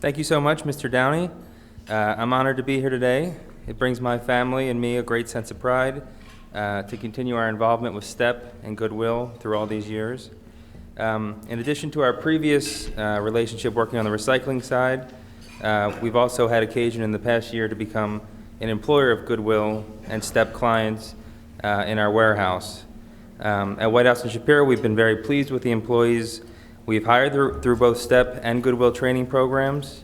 Thank you so much, Mr. Downey. I'm honored to be here today. It brings my family and me a great sense of pride to continue our involvement with STEP and Goodwill through all these years. In addition to our previous relationship working on the recycling side, we've also had occasion in the past year to become an employer of Goodwill and STEP clients in our warehouse. At White House and Shapiro, we've been very pleased with the employees we've hired through both STEP and Goodwill training programs.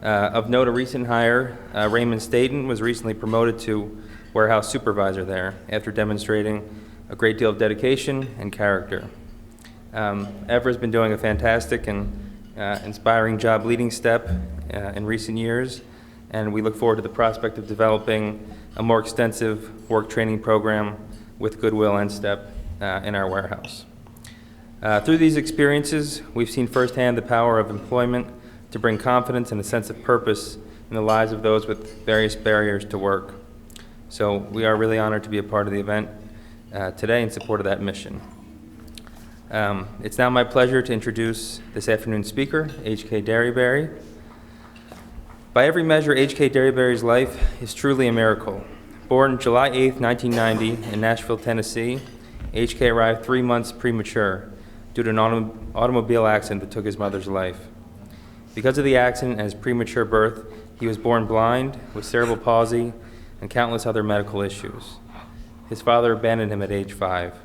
Of note, a recent hire, Raymond Staten, was recently promoted to warehouse supervisor there after demonstrating a great deal of dedication and character. Evra's been doing a fantastic and inspiring job leading STEP in recent years, and we look forward to the prospect of developing a more extensive work training program with Goodwill and STEP in our warehouse. Through these experiences, we've seen firsthand the power of employment to bring confidence and a sense of purpose in the lives of those with various barriers to work. So we are really honored to be a part of the event today in support of that mission. It's now my pleasure to introduce this afternoon's speaker, H.K. Derryberry. By every measure, H.K. Derryberry's life is truly a miracle. Born July 8, 1990 in Nashville, Tennessee, H.K. arrived 3 months premature due to an automobile accident that took his mother's life. Because of the accident and his premature birth, he was born blind, with cerebral palsy, and countless other medical issues. His father abandoned him at age 5.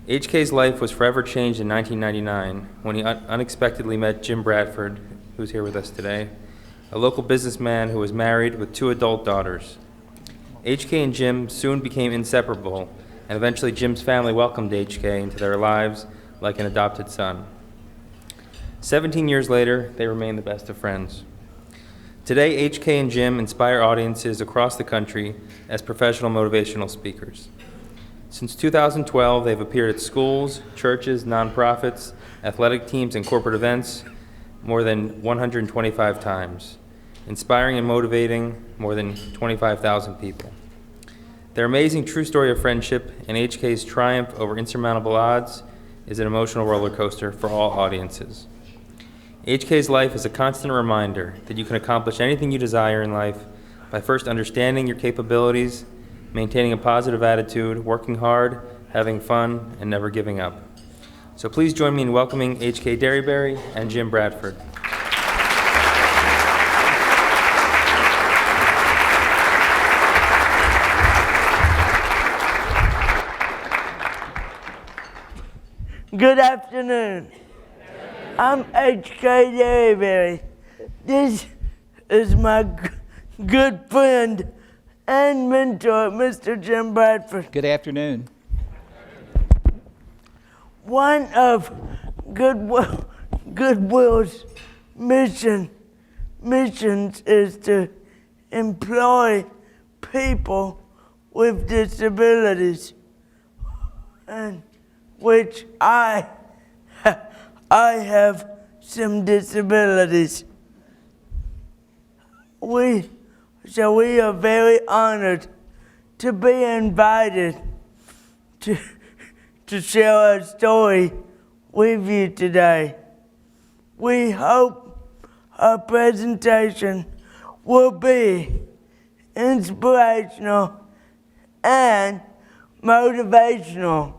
HK's life was forever changed in 1999 when he unexpectedly met Jim Bradford, who's here with us today, a local businessman who was married with 2 adult daughters. HK and Jim soon became inseparable, and eventually Jim's family welcomed HK into their lives like an adopted son. 17 years later, they remain the best of friends. Today, HK and Jim inspire audiences across the country as professional motivational speakers. Since 2012, they've appeared at schools, churches, nonprofits, athletic teams, and corporate events more than 125 times, inspiring and motivating more than 25,000 people. Their amazing true story of friendship and HK's triumph over insurmountable odds is an emotional roller coaster for all audiences. HK's life is a constant reminder that you can accomplish anything you desire in life by first understanding your capabilities, maintaining a positive attitude, working hard, having fun, and never giving up. So please join me in welcoming H.K. Derryberry and Jim Bradford. Good afternoon. I'm H.K. Derryberry. This is my good friend and mentor, Mr. Jim Bradford. Good afternoon. One of Goodwill's missions is to employ people with disabilities, and which I have some disabilities. We are very honored to be invited to share our story with you today. We hope our presentation will be inspirational and motivational.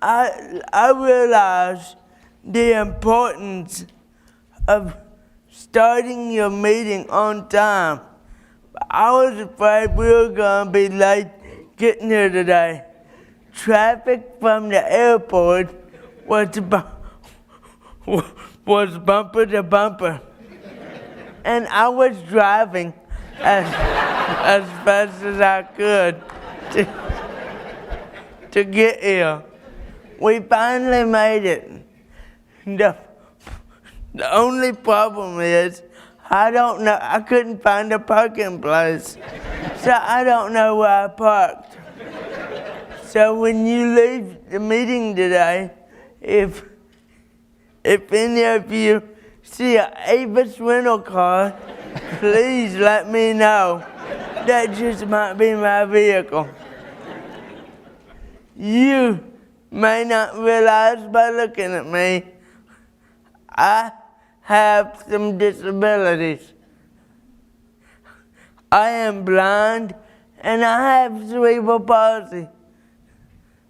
I realize the importance of starting your meeting on time. I was afraid we were going to be late getting here today. Traffic from the airport was bumper to bumper. And I was driving as fast as I could to get here. We finally made it. The only problem is I couldn't find a parking place. So I don't know where I parked. So when you leave the meeting today, if any of you see an Avis rental car, please let me know. That just might be my vehicle. You may not realize by looking at me, I have some disabilities. I am blind and I have cerebral palsy.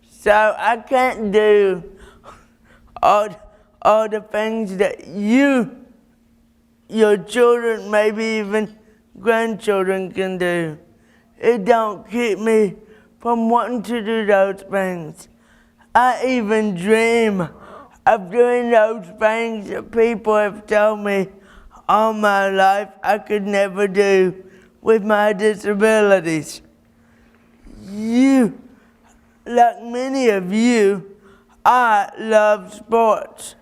So I can't do all the things that your children, maybe even grandchildren can do. It don't keep me from wanting to do those things. I even dream of doing those things that people have told me all my life I could never do with my disabilities. Like many of you, I love sports.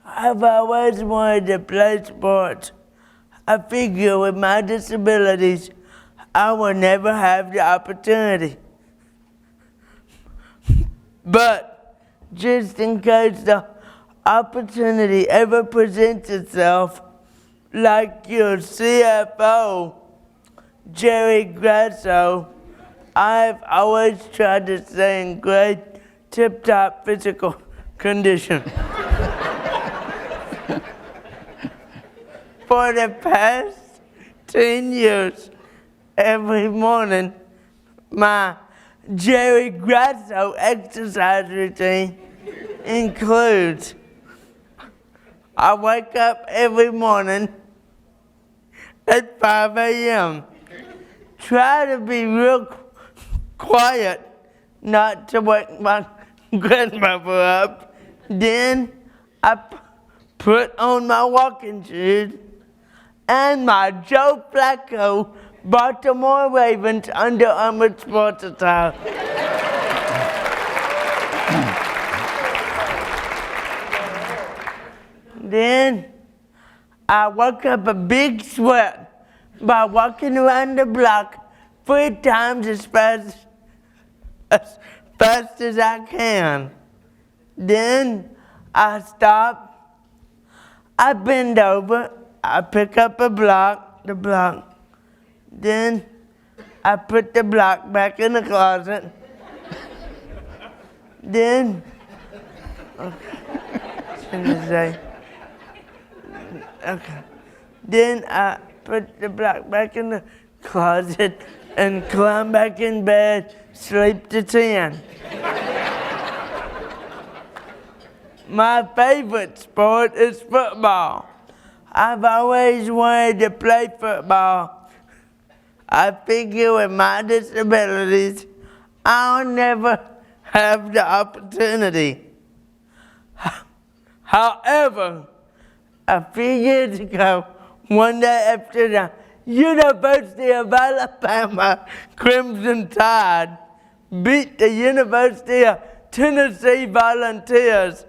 I've always wanted to play sports. I figure with my disabilities, I will never have the opportunity. But just in case the opportunity ever presents itself, like your CFO, Jerry Grasso, I've always tried to stay in great tip-top physical condition. For the past 10 years, every morning, my Jerry Grasso exercise routine includes I wake up every morning at 5 a.m. Try to be real quiet, not to wake my grandmother up. Then I put on my walking shoes and my Joe Flacco Baltimore Ravens Under Armour sports attire. Then I work up a big sweat by walking around the block 3 times as fast as I can. Then I stop, I bend over, I pick up the block. Then I put the block back in the closet. Then, Then I put the block back in the closet and climb back in bed, sleep to 10. My favorite sport is football. I've always wanted to play football. I figure with my disabilities, I'll never have the opportunity. However, a few years ago, one day after the University of Alabama Crimson Tide beat the University of Tennessee Volunteers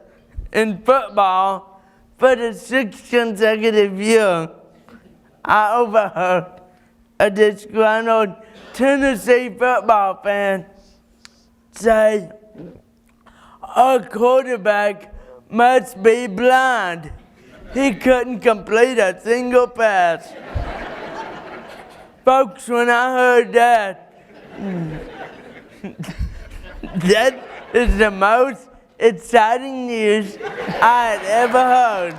in football for the 6th consecutive year, I overheard a disgruntled Tennessee football fan say, "Our quarterback must be blind. He couldn't complete a single pass." Folks, when I heard that, that is the most exciting news I had ever heard.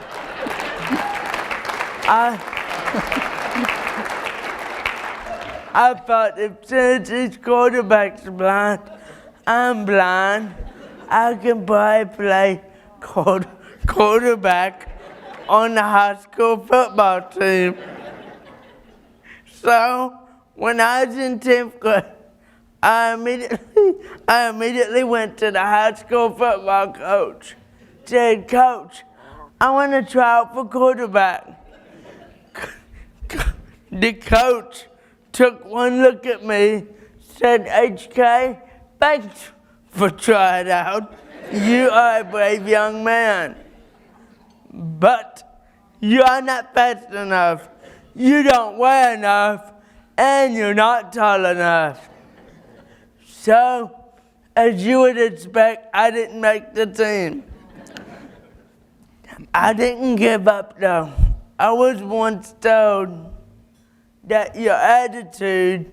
I thought if since each quarterback's blind, I'm blind, I can probably play quarterback on the high school football team. So, when I was in 10th grade, I immediately went to the high school football coach. Said, "Coach, I want to try out for quarterback." The coach took one look at me, said, "HK, thanks for trying out. You are a brave young man. But you are not fast enough. You don't weigh enough, and you're not tall enough." So, as you would expect, I didn't make the team. I didn't give up though. I was once told that your attitude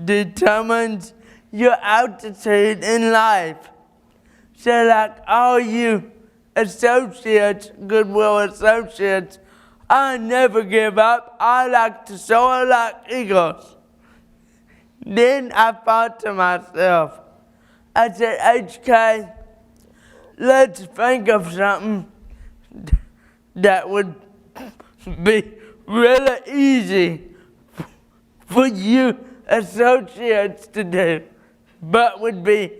determines your altitude in life. So like all you associates, Goodwill associates, I never give up. I like to soar like eagles. Then I thought to myself, I said, HK, let's think of something that would be really easy for you associates to do, but would be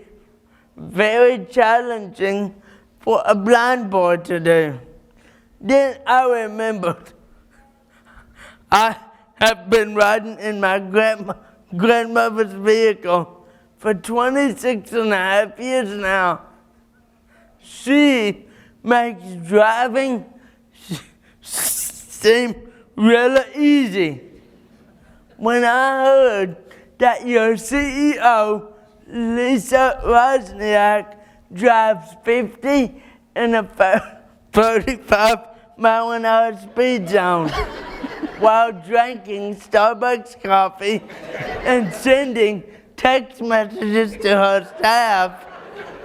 very challenging for a blind boy to do. Then I remembered I have been riding in my grandmother's vehicle for 26 and a half years now. She makes driving seem really easy. When I heard that your CEO, Lisa Wozniak, drives 50 in a 35-mile-an-hour speed zone while drinking Starbucks coffee and sending text messages to her staff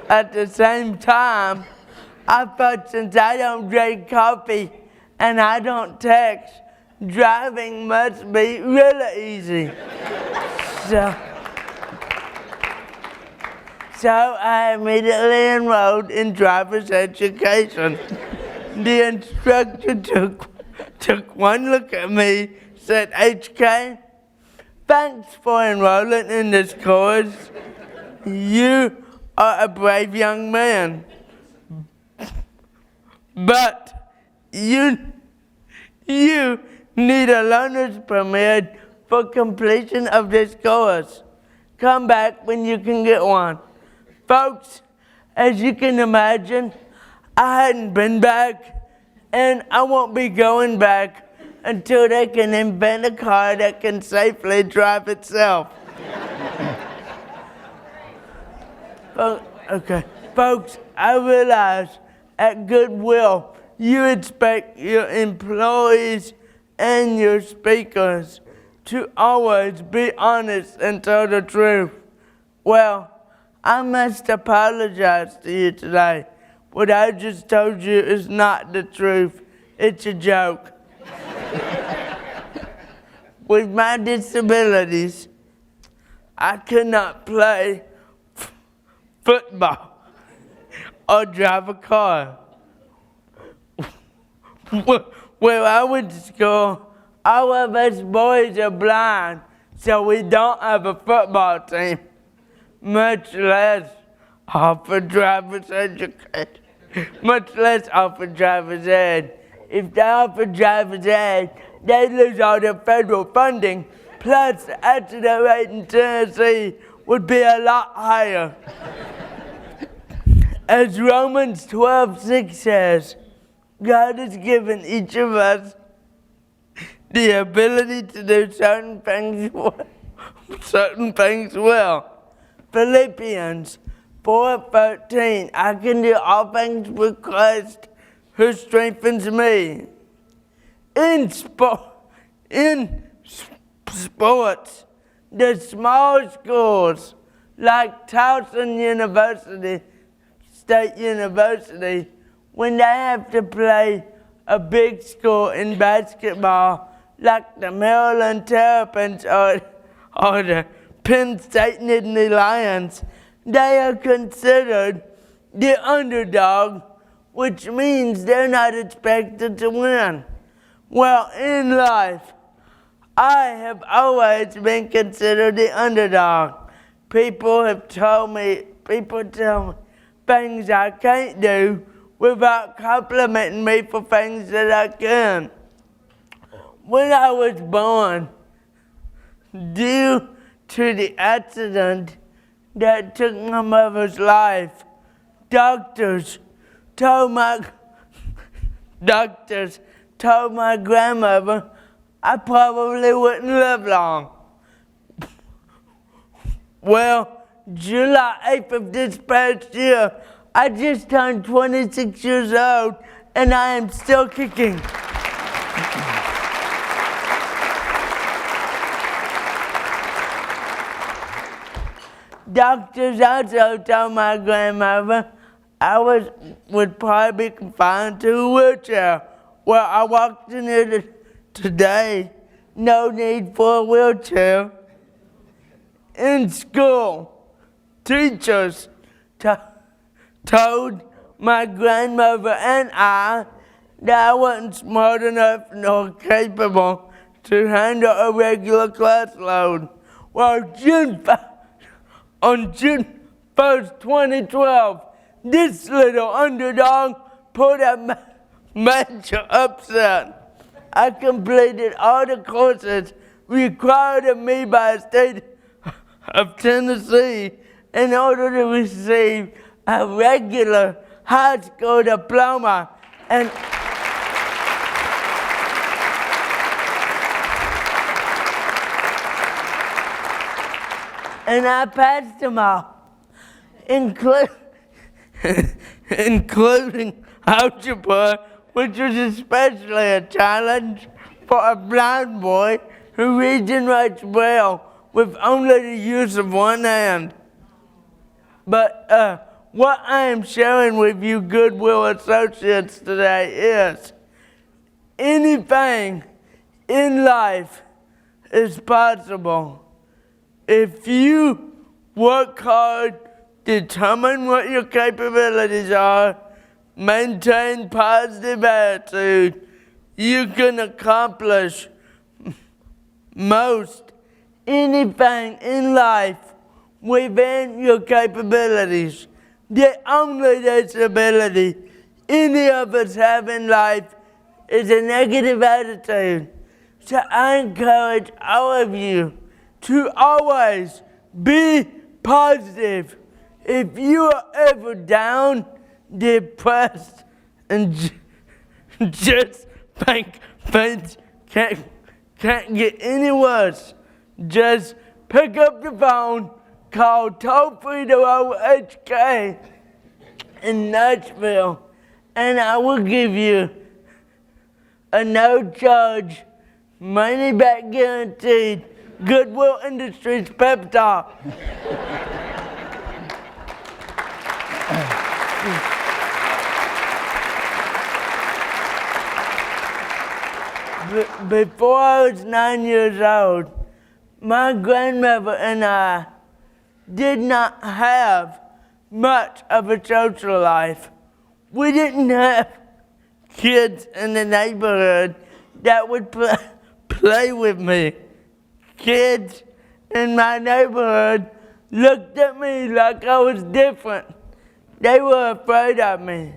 at the same time, I thought since I don't drink coffee and I don't text, driving must be really easy. So I immediately enrolled in driver's education. The instructor took one look at me, said, HK, thanks for enrolling in this course. You are a brave young man. But you need a learner's permit for completion of this course. Come back when you can get one. Folks, as you can imagine, I hadn't been back, and I won't be going back until they can invent a car that can safely drive itself. Okay, folks, I realize at Goodwill, you expect your employees and your speakers to always be honest and tell the truth. Well, I must apologize to you today. What I just told you is not the truth. It's a joke. With my disabilities, I cannot play football or drive a car. Where I went to school, all of us boys are blind, so we don't have a football team, much less offer driver's education, much less offer driver's ed. If they offer driver's ed, they lose all their federal funding, plus the accident rate in Tennessee would be a lot higher. As Romans 12:6 says, God has given each of us the ability to do certain things well. Philippians 4:13, I can do all things with Christ who strengthens me. In sports, the small schools like Towson University, State University, when they have to play a big school in basketball, like the Maryland Terrapins or the Penn State Nittany Lions, they are considered the underdog, which means they're not expected to win. Well, in life, I have always been considered the underdog. People tell me things I can't do without complimenting me for things that I can. When I was born, due to the accident that took my mother's life, doctors told my grandmother I probably wouldn't live long. Well, July 8th of this past year, I just turned 26 years old, and I am still kicking. Doctors also told my grandmother would probably be confined to a wheelchair. Well, I walked in here today, no need for a wheelchair. In school, teachers told my grandmother and I that I wasn't smart enough nor capable to handle a regular class load. Well, on June 1st, 2012, this little underdog put a major upset. I completed all the courses required of me by the state of Tennessee in order to receive a regular high school diploma, and I passed them all, including algebra, which was especially a challenge for a blind boy who reads and writes Braille with only the use of one hand. But what I am sharing with you Goodwill associates today is anything in life is possible. If you work hard, determine what your capabilities are, maintain positive attitude, you can accomplish most anything in life within your capabilities. The only disability any of us have in life is a negative attitude. So I encourage all of you to always be positive. If you are ever down, depressed, and just think things can't get any worse, just pick up the phone, call toll-free to HK in Nashville, and I will give you a no-charge, money-back guaranteed Goodwill Industries pep talk. Before I was 9 years old, my grandmother and I did not have much of a social life. We didn't have kids in the neighborhood that would play with me. Kids in my neighborhood looked at me like I was different. They were afraid of me.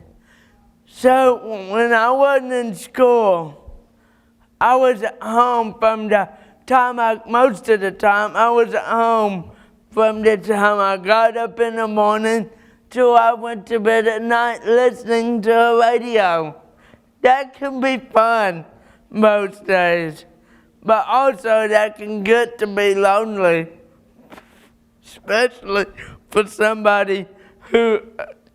So when I wasn't in school, I was at home from the time most of the time I was at home from the time I got up in the morning till I went to bed at night listening to a radio. That can be fun most days, but also that can get to be lonely, especially for somebody who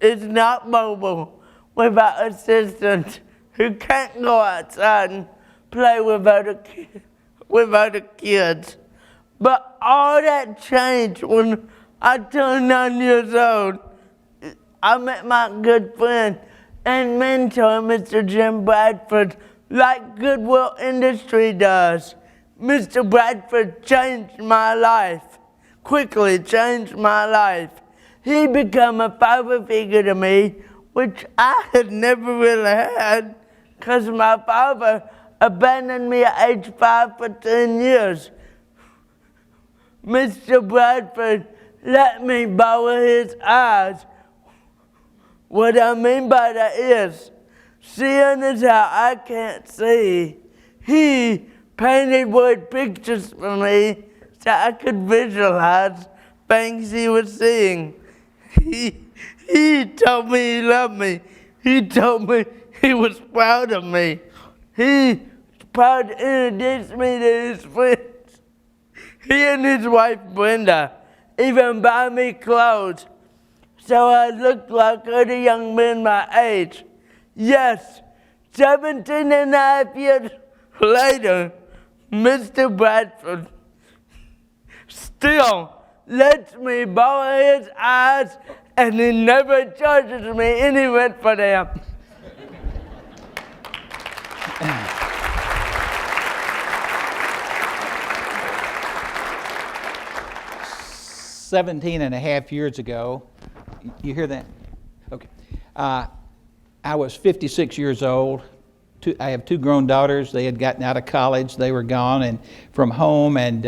is not mobile, without assistance, who can't go outside and play with other kids. But all that changed when I turned 9 years old. I met my good friend and mentor, Mr. Jim Bradford, like Goodwill Industry does. Mr. Bradford changed my life, quickly changed my life. He became a father figure to me, which I had never really had, because my father abandoned me at age 5 for 10 years. Mr. Bradford let me borrow his eyes. What I mean by that is, seeing is how I can't see. He painted word pictures for me so I could visualize things he was seeing. He told me he loved me. He told me he was proud of me. He was proud to introduce me to his friends. He and his wife Brenda even buy me clothes so I looked like other young men my age. Yes, 17 and a half years later, Mr. Bradford still lets me borrow his eyes, and he never charges me any rent for them. 17 and a half years ago, you hear that? Okay. I was 56 years old. I have 2 grown daughters. They had gotten out of college. They were gone and from home, and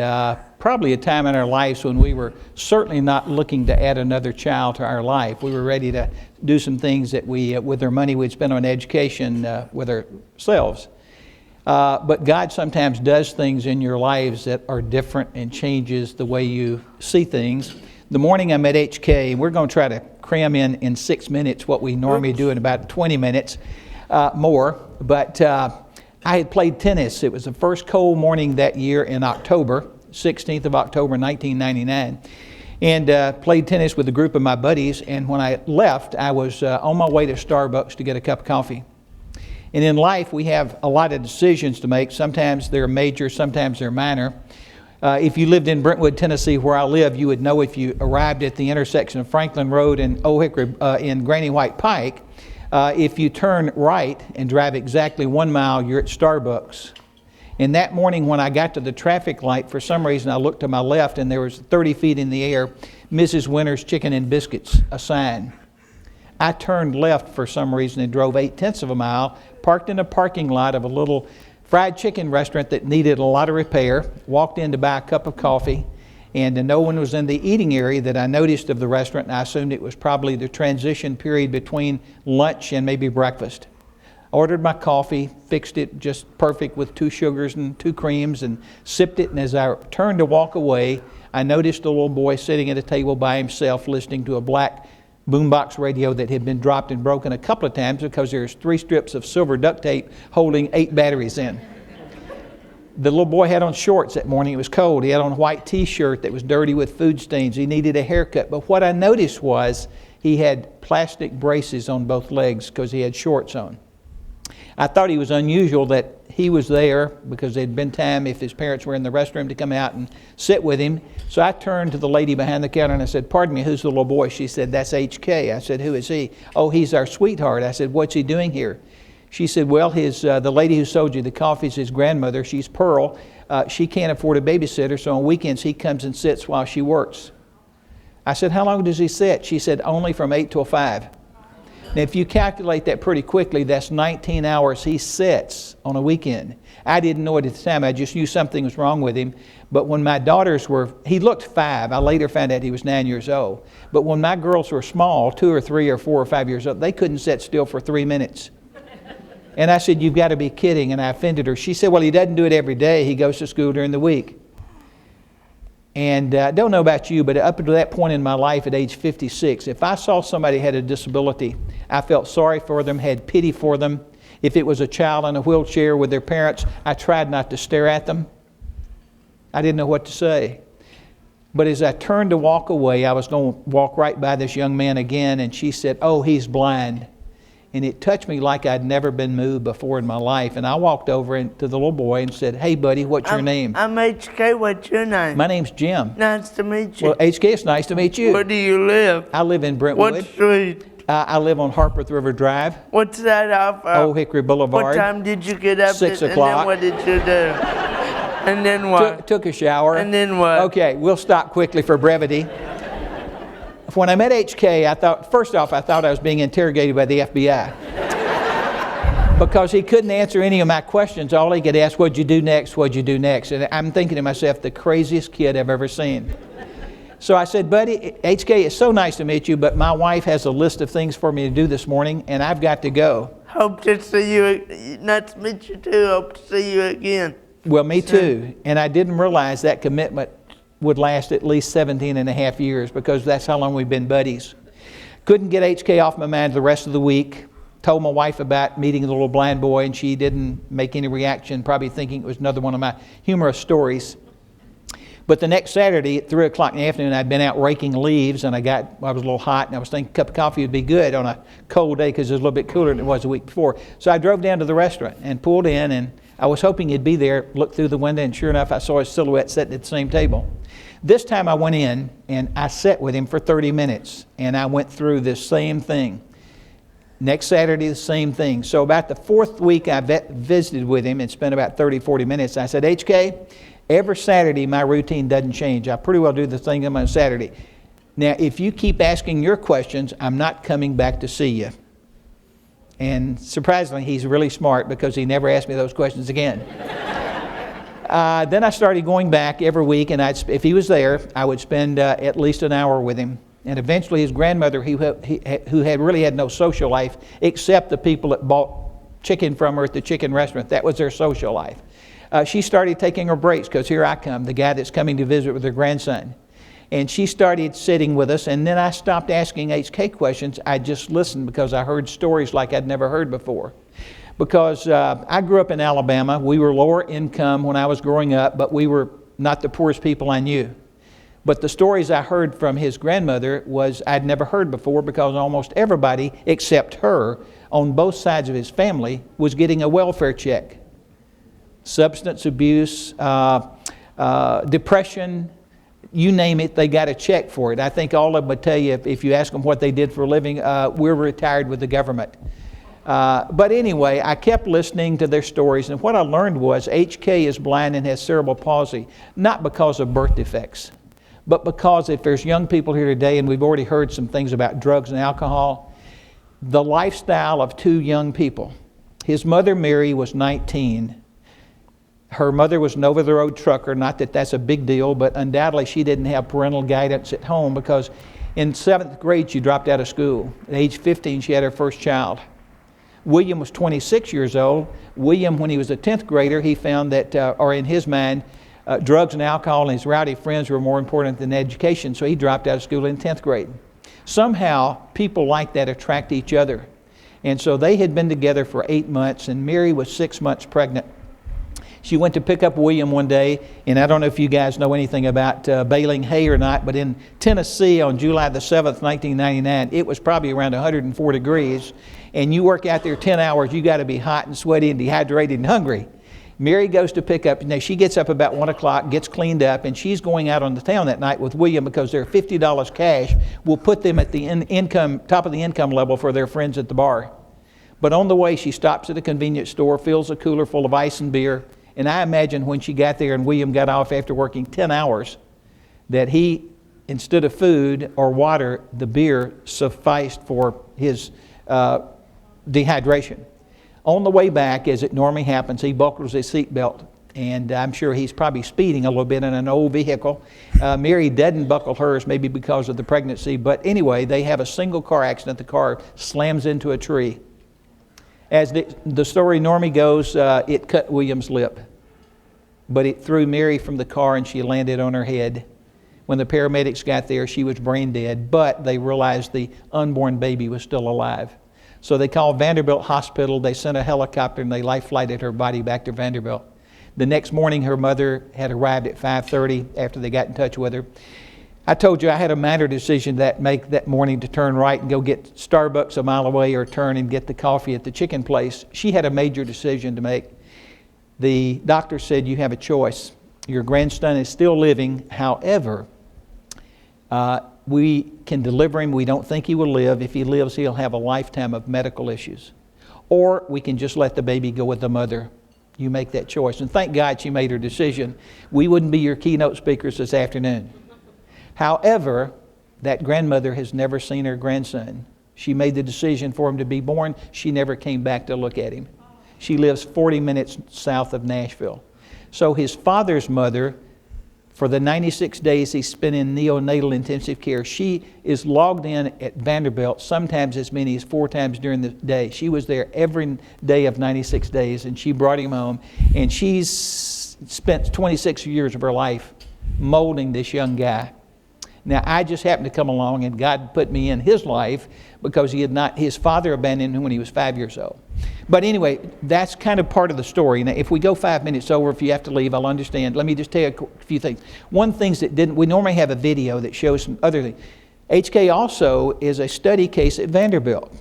probably a time in our lives when we were certainly not looking to add another child to our life. We were ready to do some things that we, with our money we'd spend on education with ourselves. But God sometimes does things in your lives that are different and changes the way you see things. The morning I'm at HK, we're going to try to cram in 6 minutes what we normally do in about 20 minutes more. But I had played tennis. It was the first cold morning that year in October, 16th of October, 1999. And played tennis with a group of my buddies. And when I left, I was on my way to Starbucks to get a cup of coffee. And in life, we have a lot of decisions to make. Sometimes they're major, sometimes they're minor. If you lived in Brentwood, Tennessee, where I live, you would know if you arrived at the intersection of Franklin Road and Old Hickory in Granny White Pike, if you turn right and drive exactly 1 mile, you're at Starbucks. And that morning when I got to the traffic light, for some reason I looked to my left and there was 30 feet in the air, Mrs. Winter's Chicken and Biscuits, a sign. I turned left for some reason and drove 8/10 of a mile, parked in a parking lot of a little fried chicken restaurant that needed a lot of repair, walked in to buy a cup of coffee, and no one was in the eating area that I noticed of the restaurant, and I assumed it was probably the transition period between lunch and maybe breakfast. Ordered my coffee, fixed it just perfect with 2 sugars and 2 creams, and sipped it, and as I turned to walk away, I noticed a little boy sitting at a table by himself listening to a black boombox radio that had been dropped and broken a couple of times because there's 3 strips of silver duct tape holding 8 batteries in. The little boy had on shorts that morning. It was cold. He had on a white t-shirt that was dirty with food stains. He needed a haircut. But what I noticed was he had plastic braces on both legs because he had shorts on. I thought he was unusual that he was there because there'd been time if his parents were in the restroom to come out and sit with him. So I turned to the lady behind the counter and I said, "Pardon me, who's the little boy?" She said, "That's HK." I said, "Who is he?" "Oh, he's our sweetheart." I said, "What's he doing here?" She said, "Well, the lady who sold you the coffee is his grandmother. She's Pearl. She can't afford a babysitter, so on weekends he comes and sits while she works." I said, "How long does he sit?" She said, "Only from 8 till 5. Now, if you calculate that pretty quickly, that's 19 hours he sits on a weekend. I didn't know it at the time. I just knew something was wrong with him. But when my daughters he looked 5. I later found out he was 9 years old. But when my girls were small, 2 or 3 or 4 or 5 years old, they couldn't sit still for 3 minutes. And I said, "You've got to be kidding." And I offended her. She said, "Well, he doesn't do it every day. He goes to school during the week." And I don't know about you, but up to that point in my life at age 56, if I saw somebody had a disability, I felt sorry for them, had pity for them. If it was a child in a wheelchair with their parents, I tried not to stare at them. I didn't know what to say. But as I turned to walk away, I was going to walk right by this young man again, and she said, "Oh, he's blind." And it touched me like I'd never been moved before in my life. And I walked over to the little boy and said, "Hey, buddy, what's your name?" I'm HK. What's your name? "My name's Jim." Nice to meet you. "Well, HK, it's nice to meet you." Where do you live? "I live in Brentwood." What street? I live on Harpeth River Drive, What's that off of? Old Hickory Boulevard. What time did you get up? 6 And o'clock. then what did you do? And then what? Took a shower. And then what? Okay, we'll stop quickly for brevity. When I met HK, I thought I was being interrogated by the FBI. Because he couldn't answer any of my questions. All he could ask, "What'd you do next? What'd you do next?" And I'm thinking to myself, the craziest kid I've ever seen. So I said, "Buddy, HK, it's so nice to meet you, but my wife has a list of things for me to do this morning, and I've got to go." Hope to see you. Nice to meet you too. Hope to see you again. Well, me too. And I didn't realize that commitment would last at least 17 and a half years because that's how long we've been buddies. Couldn't get HK off my mind the rest of the week. Told my wife about meeting the little blind boy, and she didn't make any reaction, probably thinking it was another one of my humorous stories. But the next Saturday at 3 o'clock in the afternoon, I'd been out raking leaves, and I was a little hot, and I was thinking a cup of coffee would be good on a cold day because it was a little bit cooler than it was the week before. So I drove down to the restaurant and pulled in, and I was hoping he'd be there, looked through the window, and sure enough, I saw his silhouette sitting at the same table. This time I went in and I sat with him for 30 minutes and I went through this same thing. Next Saturday, the same thing. So about the fourth week I visited with him and spent about 30, 40 minutes. I said, HK, every Saturday my routine doesn't change. I pretty well do the thing on Saturday. Now, if you keep asking your questions, I'm not coming back to see you. And surprisingly, he's really smart because he never asked me those questions again. Then I started going back every week, and if he was there, I would spend at least an hour with him. And eventually his grandmother, who had really had no social life, except the people that bought chicken from her at the chicken restaurant, that was their social life. She started taking her breaks, because here I come, the guy that's coming to visit with her grandson. And she started sitting with us, and then I stopped asking HK questions. I just listened because I heard stories like I'd never heard before. Because I grew up in Alabama. We were lower income when I was growing up, but we were not the poorest people I knew. But the stories I heard from his grandmother was I'd never heard before, because almost everybody except her on both sides of his family was getting a welfare check. Substance abuse, depression, you name it, they got a check for it. I think all of them would tell you, if you ask them what they did for a living, we're retired with the government. But anyway, I kept listening to their stories, and what I learned was HK is blind and has cerebral palsy, not because of birth defects, but because if there's young people here today, and we've already heard some things about drugs and alcohol, the lifestyle of two young people. His mother, Mary, was 19. Her mother was an over-the-road trucker. Not that that's a big deal, but undoubtedly she didn't have parental guidance at home, because in 7th grade she dropped out of school. At age 15 she had her first child. William was 26 years old. William, when he was a 10th grader, he found that, or in his mind, drugs and alcohol and his rowdy friends were more important than education, so he dropped out of school in 10th grade. Somehow people like that attract each other. And so they had been together for 8 months, and Mary was 6 months pregnant. She went to pick up William one day, and I don't know if you guys know anything about baling hay or not, but in Tennessee on July the 7th, 1999, it was probably around 104 degrees, and you work out there 10 hours, you got to be hot and sweaty and dehydrated and hungry. Mary goes to pick up, now she gets up about 1 o'clock, gets cleaned up, and she's going out on the town that night with William, because their $50 cash will put them at the top of the income level for their friends at the bar. But on the way, she stops at a convenience store, fills a cooler full of ice and beer. And I imagine when she got there and William got off after working 10 hours, that he, instead of food or water, the beer sufficed for his dehydration. On the way back, as it normally happens, he buckles his seatbelt, and I'm sure he's probably speeding a little bit in an old vehicle. Mary doesn't buckle hers, maybe because of the pregnancy, but anyway, they have a single car accident. The car slams into a tree. As the story normally goes, it cut William's lip, but it threw Mary from the car and she landed on her head. When the paramedics got there, she was brain dead, but they realized the unborn baby was still alive. So they called Vanderbilt Hospital. They sent a helicopter and they life flighted her body back to Vanderbilt. The next morning, her mother had arrived at 5:30 after they got in touch with her. I told you I had a minor decision to make that morning to turn right and go get Starbucks a mile away, or turn and get the coffee at the chicken place. She had a major decision to make. The doctor said, you have a choice. Your grandson is still living. However, we can deliver him. We don't think he will live. If he lives, he'll have a lifetime of medical issues. Or we can just let the baby go with the mother. You make that choice. And thank God she made her decision. We wouldn't be your keynote speakers this afternoon. However, that grandmother has never seen her grandson. She made the decision for him to be born. She never came back to look at him. She lives 40 minutes south of Nashville. So his father's mother, for the 96 days he spent in neonatal intensive care, she is logged in at Vanderbilt sometimes as many as 4 times during the day. She was there every day of 96 days, and she brought him home. And she's spent 26 years of her life molding this young guy. Now, I just happened to come along, and God put me in his life because his father abandoned him when he was 5 years old. But anyway, that's kind of part of the story. Now, if we go 5 minutes over, if you have to leave, I'll understand. Let me just tell you a few things. One thing we normally have a video that shows some other things. HK also is a study case at Vanderbilt.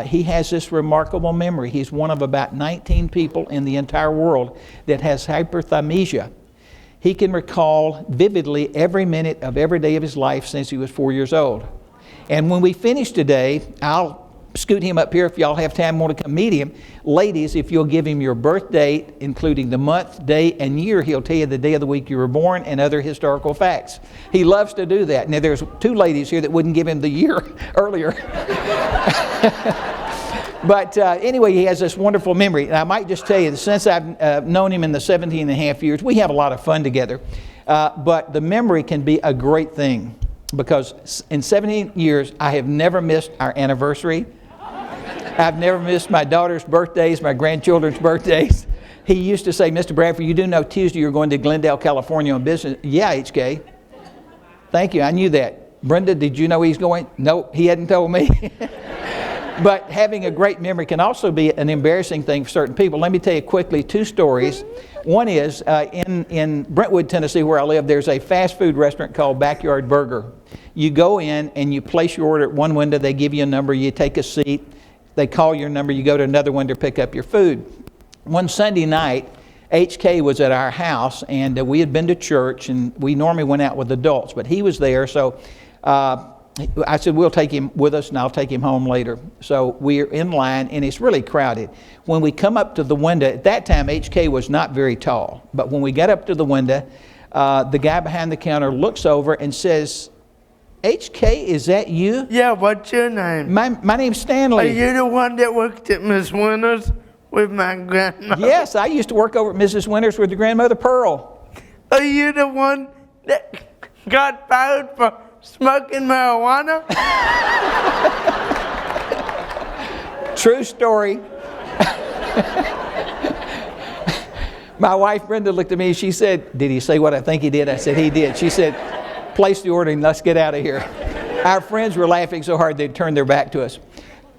He has this remarkable memory. He's one of about 19 people in the entire world that has hyperthymesia. He can recall vividly every minute of every day of his life since he was 4 years old. And when we finish today, I'll scoot him up here if y'all have time, want to come meet him. Ladies, if you'll give him your birth date, including the month, day, and year, he'll tell you the day of the week you were born and other historical facts. He loves to do that. Now, there's 2 ladies here that wouldn't give him the year earlier. But anyway, he has this wonderful memory. And I might just tell you, since I've known him in the 17 and a half years, we have a lot of fun together. But the memory can be a great thing, because in 17 years, I have never missed our anniversary. I've never missed my daughter's birthdays, my grandchildren's birthdays. He used to say, Mr. Bradford, you do know Tuesday you're going to Glendale, California on business. Yeah, HK. Thank you, I knew that. Brenda, did you know he's going? No, he hadn't told me. But having a great memory can also be an embarrassing thing for certain people. Let me tell you quickly 2 stories. One is in Brentwood, Tennessee, where I live, there's a fast food restaurant called Backyard Burger. You go in and you place your order at one window, they give you a number, you take a seat, they call your number, you go to another window to pick up your food. One Sunday night, HK was at our house, and we had been to church, and we normally went out with adults, but he was there, so I said, we'll take him with us and I'll take him home later. So we're in line and it's really crowded. When we come up to the window, at that time HK was not very tall, but when we got up to the window, the guy behind the counter looks over and says, HK, is that you? Yeah, what's your name? My name's Stanley. Are you the one that worked at Miss Winters with my grandmother? Yes, I used to work over at Mrs. Winters with your grandmother Pearl. Are you the one that got fired for smoking marijuana? True story. My wife Brenda looked at me, she said, did he say what I think he did? I said, he did. She said, place the order and let's get out of here. Our friends were laughing so hard they'd turned their back to us.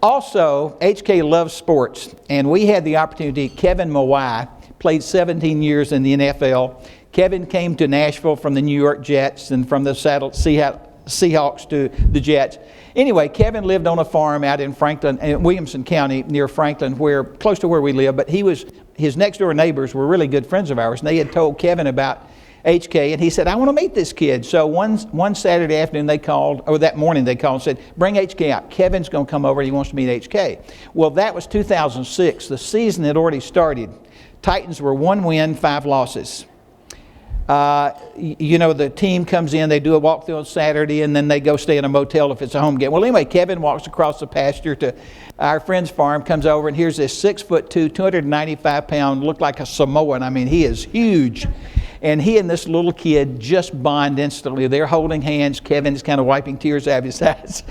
Also, HK loves sports, and we had the opportunity. Kevin Mawai played 17 years in the NFL. Kevin came to Nashville from the New York Jets and from the Seahawks to the Jets. Anyway, Kevin lived on a farm out in Williamson County near Franklin, close to where we live, but his next door neighbors were really good friends of ours, and they had told Kevin about HK, and he said, I want to meet this kid. So one Saturday afternoon that morning they called and said, bring HK out. Kevin's going to come over, he wants to meet HK. Well, that was 2006. The season had already started. Titans were 1 win, 5 losses. The team comes in, they do a walkthrough on Saturday, and then they go stay in a motel if it's a home game. Well, anyway, Kevin walks across the pasture to our friend's farm, comes over, and here's this 6'2", 295-pound, looked like a Samoan. I mean, he is huge. And he and this little kid just bond instantly. They're holding hands. Kevin's kind of wiping tears out of his eyes.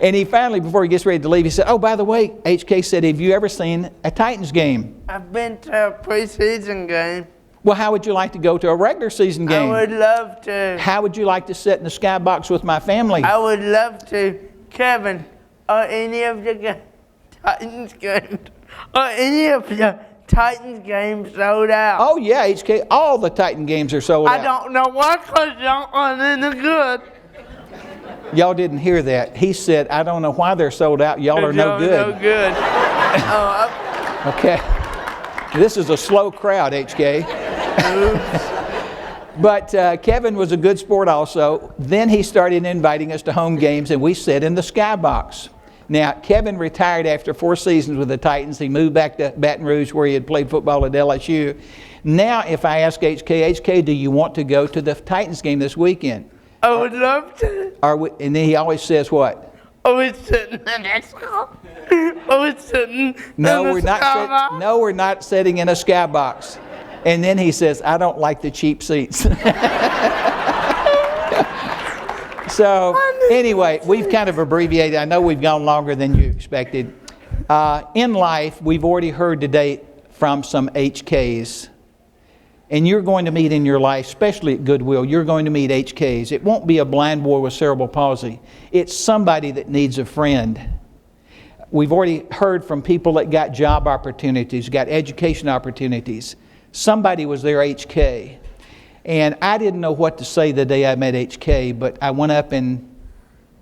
And he finally, before he gets ready to leave, he said, oh, by the way, HK said, have you ever seen a Titans game? I've been to a preseason game. Well, how would you like to go to a regular season game? I would love to. How would you like to sit in the skybox with my family? I would love to. Kevin, are any of the Titans games, sold out? Oh, yeah, HK. All the Titan games are sold out. I don't know why, because y'all aren't any good. Y'all didn't hear that. He said, I don't know why they're sold out. Y'all are no good. No good. Okay. This is a slow crowd, HK. But Kevin was a good sport also. Then he started inviting us to home games, and we sat in the skybox. Now, Kevin retired after 4 seasons with the Titans. He moved back to Baton Rouge where he had played football at LSU. Now, if I ask HK, do you want to go to the Titans game this weekend? I would love to. And then he always says what? Oh, it's sitting in that sky. Oh, it's sitting No, we're not sitting in a skybox. And then he says, I don't like the cheap seats. So anyway, we've kind of abbreviated. I know we've gone longer than you expected. In life, we've already heard today from some HKs. And you're going to meet in your life, especially at Goodwill, you're going to meet HKs. It won't be a blind boy with cerebral palsy. It's somebody that needs a friend. We've already heard from people that got job opportunities, got education opportunities. Somebody was their HK. And I didn't know what to say the day I met HK, but I went up and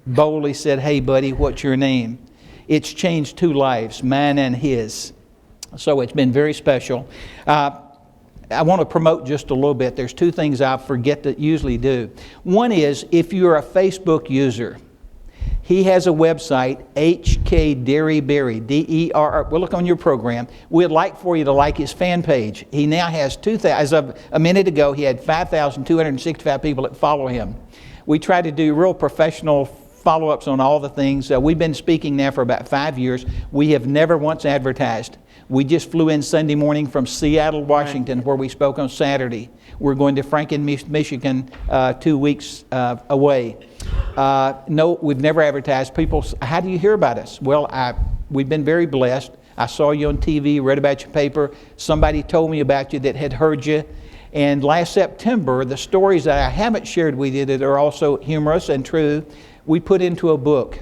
boldly said, hey, buddy, what's your name? It's changed 2 lives, mine and his. So it's been very special. I want to promote just a little bit. There's two things I forget to usually do. One is, if you're a Facebook user, he has a website, HK Derryberry, D-E-R-R. We'll look on your program. We'd like for you to like his fan page. He now has 2,000, as of a minute ago, he had 5,265 people that follow him. We try to do real professional follow-ups on all the things. We've been speaking now for about 5 years. We have never once advertised. We just flew in Sunday morning from Seattle, Washington, where we spoke on Saturday. We're going to Franklin, Michigan, 2 weeks away. No, we've never advertised. People, how do you hear about us? Well, we've been very blessed. I saw you on TV, read about your paper. Somebody told me about you that had heard you. And last September, the stories that I haven't shared with you that are also humorous and true, we put into a book.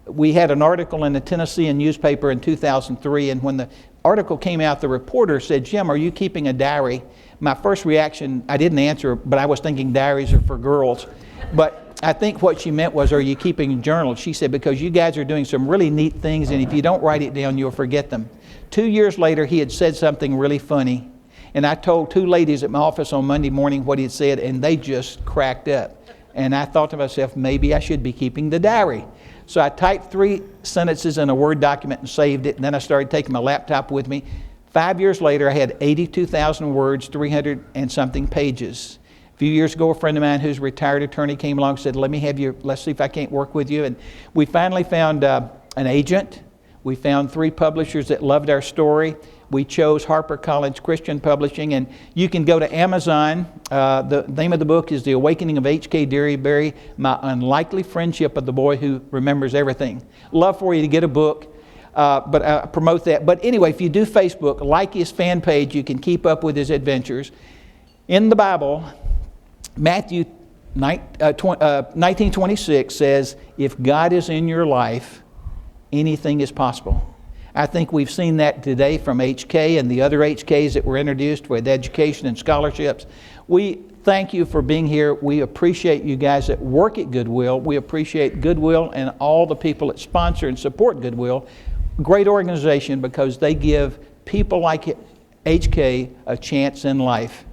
We had an article in the Tennessean newspaper in 2003, and when the article came out, the reporter said, "Jim, are you keeping a diary?" My first reaction, I didn't answer, but I was thinking diaries are for girls. But I think what she meant was, "Are you keeping a journal?" She said, "Because you guys are doing some really neat things, and if you don't write it down, you'll forget them." 2 years later, he had said something really funny, and I told two ladies at my office on Monday morning what he had said, and they just cracked up. And I thought to myself, maybe I should be keeping the diary. So I typed 3 sentences in a Word document and saved it, and then I started taking my laptop with me. 5 years later, I had 82,000 words, 300 and something pages. A few years ago, a friend of mine who's a retired attorney came along and said, let's see if I can't work with you. And we finally found an agent. We found 3 publishers that loved our story. We chose HarperCollins Christian Publishing, and you can go to Amazon. The name of the book is The Awakening of H.K. Derryberry, My Unlikely Friendship of the Boy Who Remembers Everything. Love for you to get a book, but promote that. But anyway, if you do Facebook, like his fan page, you can keep up with his adventures. In the Bible, Matthew 19:26 says, "If God is in your life, anything is possible." I think we've seen that today from HK and the other HKs that were introduced with education and scholarships. We thank you for being here. We appreciate you guys that work at Goodwill. We appreciate Goodwill and all the people that sponsor and support Goodwill. Great organization, because they give people like HK a chance in life.